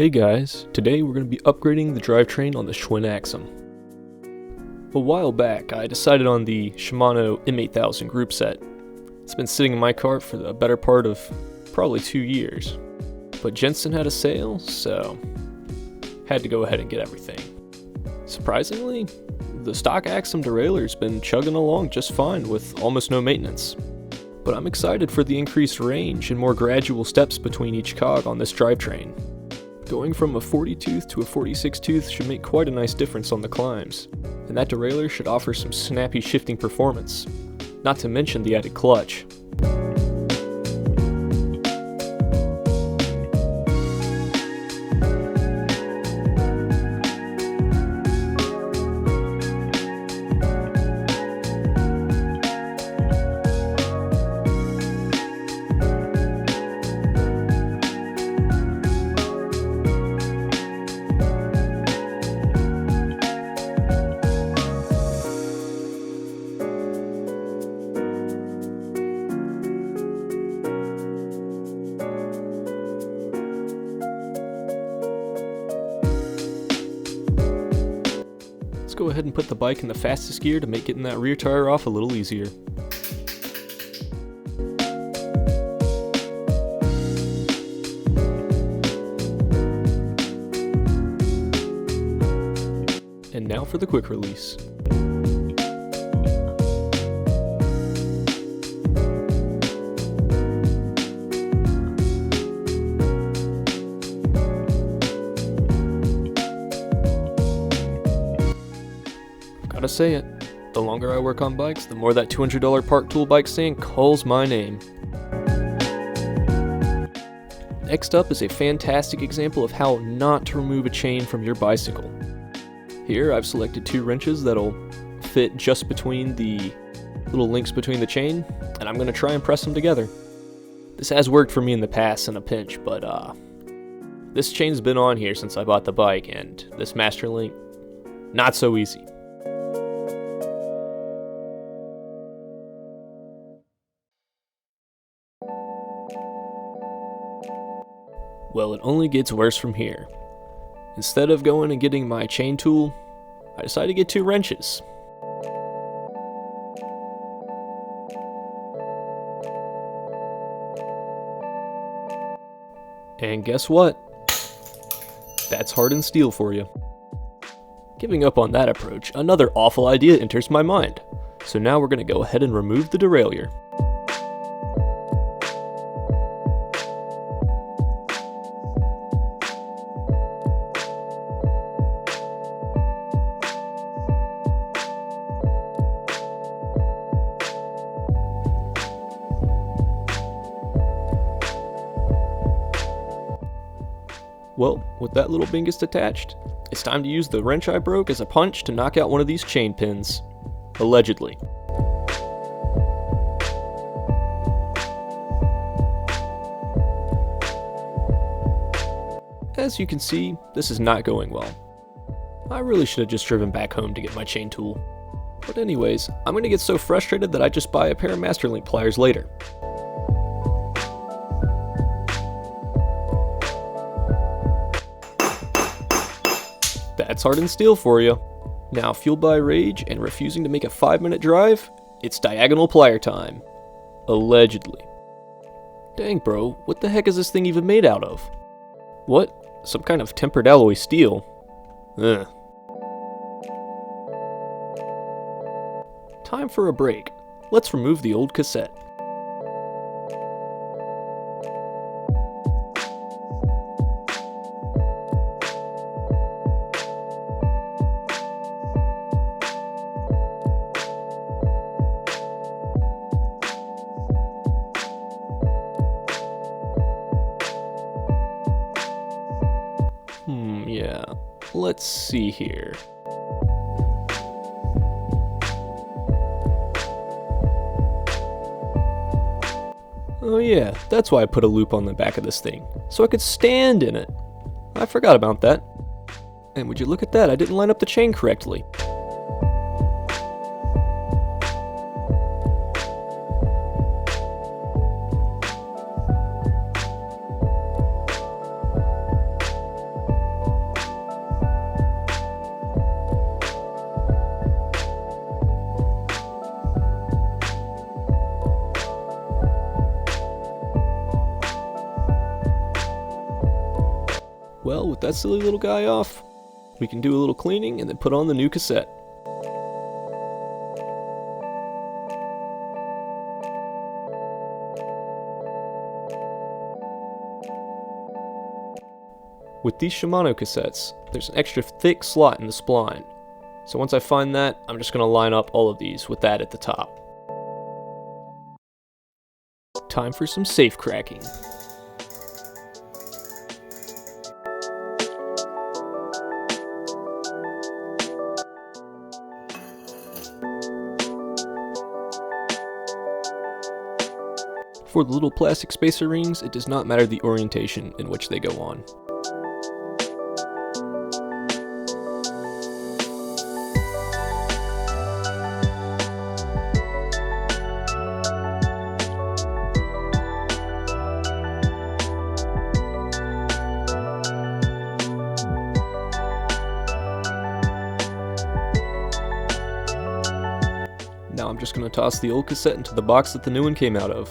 Hey guys, today we're going to be upgrading the drivetrain on the Schwinn Axum. A while back I decided on the Shimano M8000 Groupset. It's been sitting in my cart for the better part of probably 2 years. But Jensen had a sale, so had to go ahead and get everything. Surprisingly, the stock Axum derailleur's been chugging along just fine with almost no maintenance. But I'm excited for the increased range and more gradual steps between each cog on this drivetrain. Going from a 40 tooth to a 46 tooth should make quite a nice difference on the climbs, and that derailleur should offer some snappy shifting performance, not to mention the added clutch. Let's go ahead and put the bike in the fastest gear to make getting that rear tire off a little easier. And now for the quick release. Gotta say it, the longer I work on bikes, the more that $200 park tool bike stand calls my name. Next up is a fantastic example of how not to remove a chain from your bicycle. Here I've selected 2 wrenches that'll fit just between the little links between the chain, and I'm gonna try and press them together. This has worked for me in the past in a pinch, but this chain's been on here since I bought the bike, and this master link, not so easy. Well, it only gets worse from here. Instead of going and getting my chain tool, I decided to get 2 wrenches. And guess what? That's hardened steel for you. Giving up on that approach, another awful idea enters my mind. So now we're going to go ahead and remove the derailleur. Well, with that little bingus detached, it's time to use the wrench I broke as a punch to knock out one of these chain pins. Allegedly. As you can see, this is not going well. I really should have just driven back home to get my chain tool. But anyways, I'm going to get so frustrated that I just buy a pair of master link pliers later. That's hardened steel for you. Now, fueled by rage and refusing to make a 5-minute drive, it's diagonal plier time. Allegedly. Dang bro, what the heck is this thing even made out of? What? Some kind of tempered alloy steel? Ugh. Time for a break. Let's remove the old cassette. Yeah, let's see here. Oh yeah, that's why I put a loop on the back of this thing, so I could stand in it. I forgot about that. And would you look at that, I didn't line up the chain correctly. Well, with that silly little guy off, we can do a little cleaning and then put on the new cassette. With these Shimano cassettes, there's an extra thick slot in the spline. So once I find that, I'm just going to line up all of these with that at the top. Time for some safe cracking. For the little plastic spacer rings, it does not matter the orientation in which they go on. Now I'm just going to toss the old cassette into the box that the new one came out of.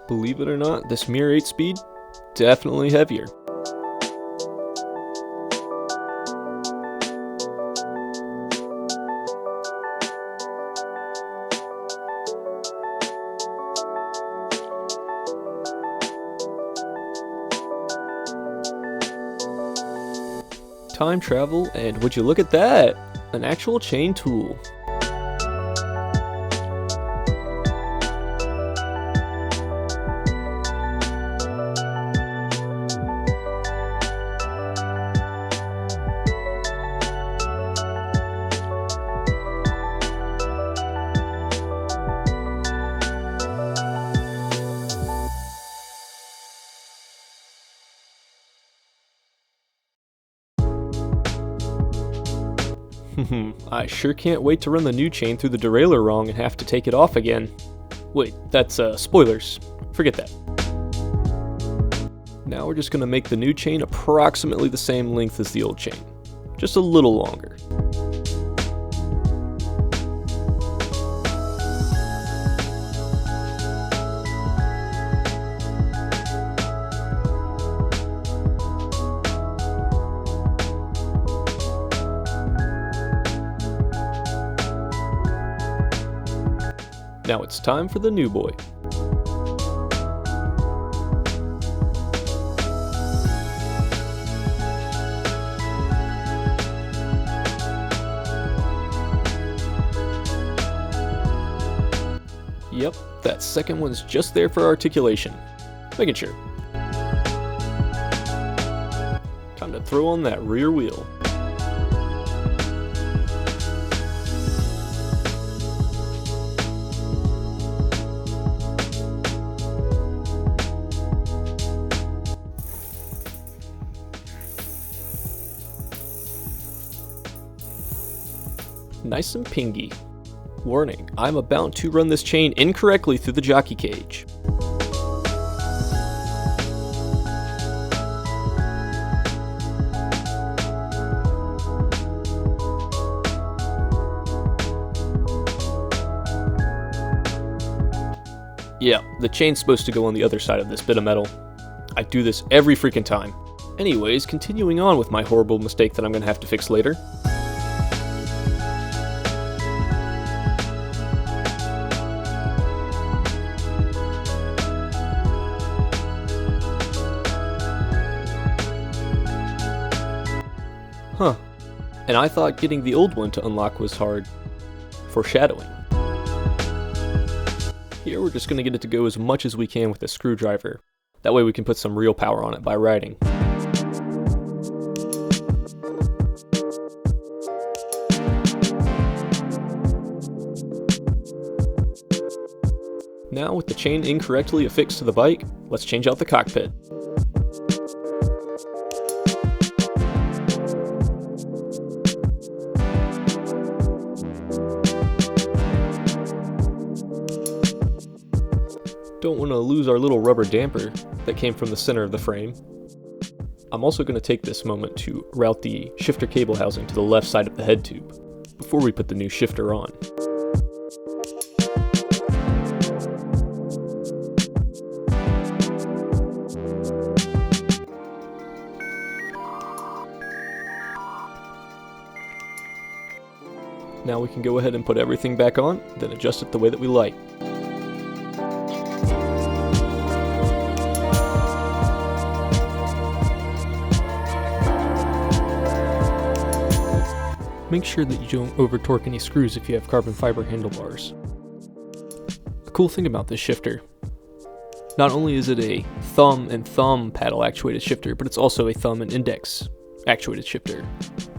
Believe it or not, this Mirror 8 speed, definitely heavier. Time travel, and would you look at that? An actual chain tool. I sure can't wait to run the new chain through the derailleur wrong and have to take it off again. Wait, that's spoilers. Forget that. Now we're just going to make the new chain approximately the same length as the old chain. Just a little longer. Now it's time for the new boy. Yep, that second one's just there for articulation. Making sure. Time to throw on that rear wheel. Nice and pingy. Warning, I'm about to run this chain incorrectly through the jockey cage. Yeah, the chain's supposed to go on the other side of this bit of metal. I do this every freaking time. Anyways, continuing on with my horrible mistake that I'm gonna have to fix later. Huh. And I thought getting the old one to unlock was hard. Foreshadowing. Here we're just going to get it to go as much as we can with a screwdriver. That way we can put some real power on it by riding. Now with the chain incorrectly affixed to the bike, let's change out the cockpit. Don't want to lose our little rubber damper that came from the center of the frame. I'm also going to take this moment to route the shifter cable housing to the left side of the head tube before we put the new shifter on. Now we can go ahead and put everything back on, then adjust it the way that we like. Make sure that you don't over torque any screws if you have carbon fiber handlebars. The cool thing about this shifter, not only is it a thumb and thumb paddle actuated shifter, but it's also a thumb and index actuated shifter.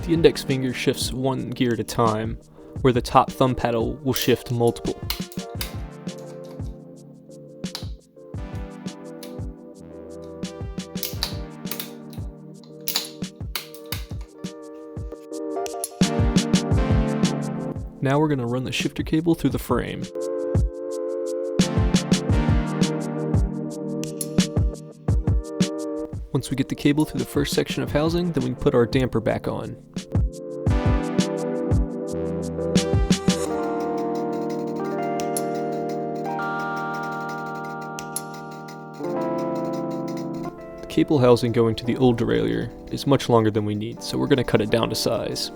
The index finger shifts one gear at a time, where the top thumb paddle will shift multiple. Now we're going to run the shifter cable through the frame. Once we get the cable through the first section of housing, then we can put our damper back on. The cable housing going to the old derailleur is much longer than we need, so we're going to cut it down to size.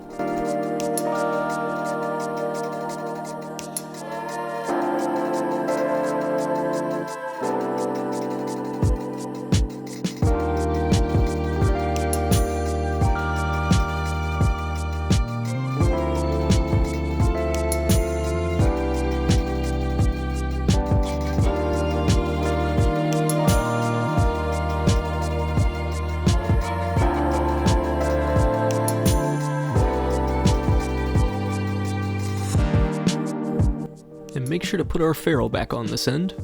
And make sure to put our ferrule back on this end.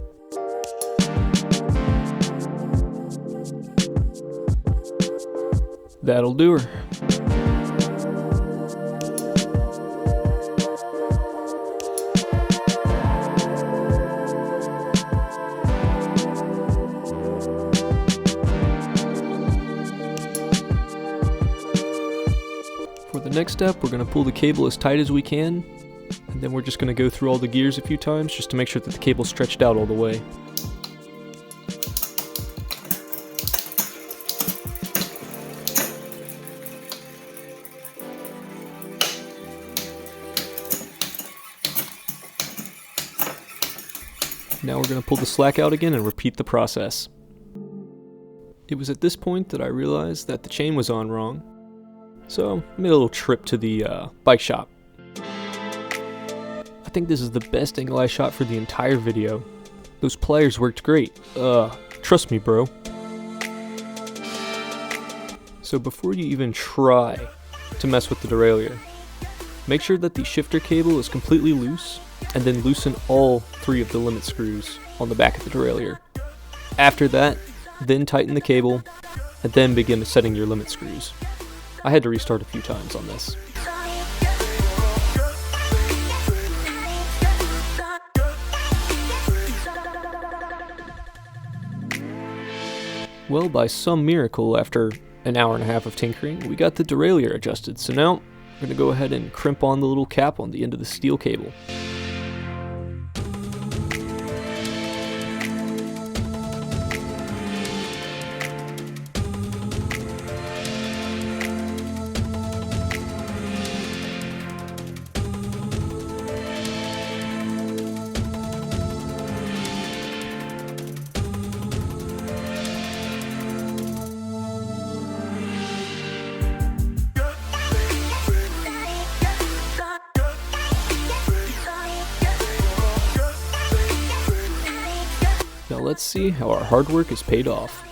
That'll do her. For the next step, we're going to pull the cable as tight as we can. And then we're just going to go through all the gears a few times just to make sure that the cable's stretched out all the way. Now we're going to pull the slack out again and repeat the process. It was at this point that I realized that the chain was on wrong, so I made a little trip to the bike shop. I think this is the best angle I shot for the entire video. Those pliers worked great. Trust me, bro. So before you even try to mess with the derailleur, make sure that the shifter cable is completely loose, and then loosen all 3 of the limit screws on the back of the derailleur. After that, then tighten the cable, and then begin setting your limit screws. I had to restart a few times on this. Well, by some miracle, after an hour and a half of tinkering, we got the derailleur adjusted. So now, we're going to go ahead and crimp on the little cap on the end of the steel cable. Now let's see how our hard work is paid off.